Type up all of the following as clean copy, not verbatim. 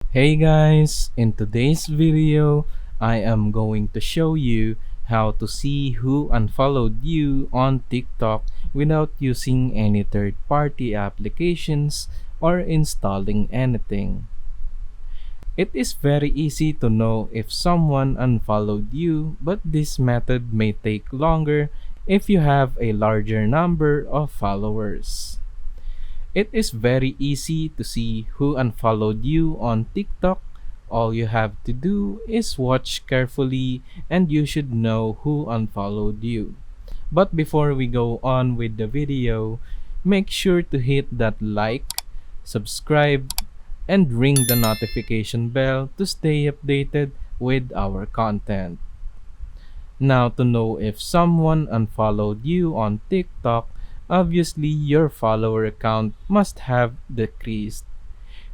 Hey guys, in today's video, I am going to show you how to see who unfollowed you on TikTok without using any third-party applications or installing anything. It is very easy to know if someone unfollowed you, but this method may take longer if you have a larger number of followers. It is very easy to see who unfollowed you on TikTok. All you have to do is watch carefully and you should know who unfollowed you. But before we go on with the video, make sure to hit that like, subscribe, and ring the notification bell to stay updated with our content. Now, to know if someone unfollowed you on TikTok, obviously your follower count must have decreased.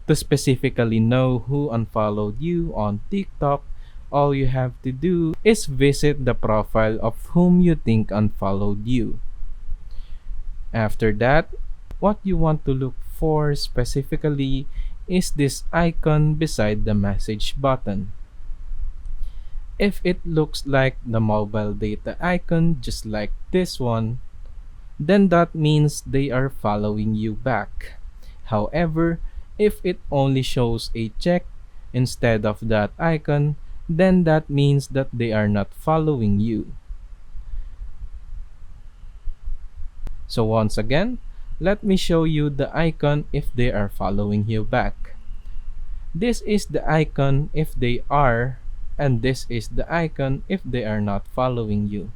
To specifically know who unfollowed you on TikTok, all you have to do is visit the profile of whom you think unfollowed you. After that, what you want to look for specifically is this icon beside the message button. If it looks like the mobile data icon, just like this one, then that means they are following you back. However, if it only shows a check instead of that icon, then that means that they are not following you. So once again, let me show you the icon if they are following you back. This is the icon if they are, and this is the icon if they are not following you.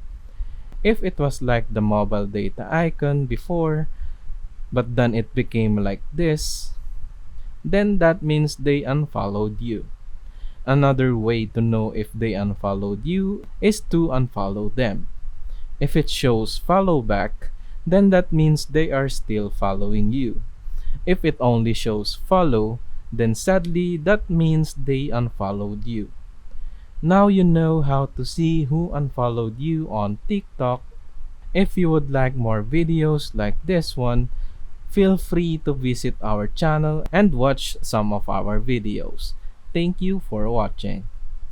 If it was like the mobile data icon before, but then it became like this, then that means they unfollowed you. Another way to know if they unfollowed you is to unfollow them. If it shows follow back, then that means they are still following you. If it only shows follow, then sadly that means they unfollowed you. Now you know how to see who unfollowed you on TikTok. If you would like more videos like this one, feel free to visit our channel and watch some of our videos. Thank you for watching.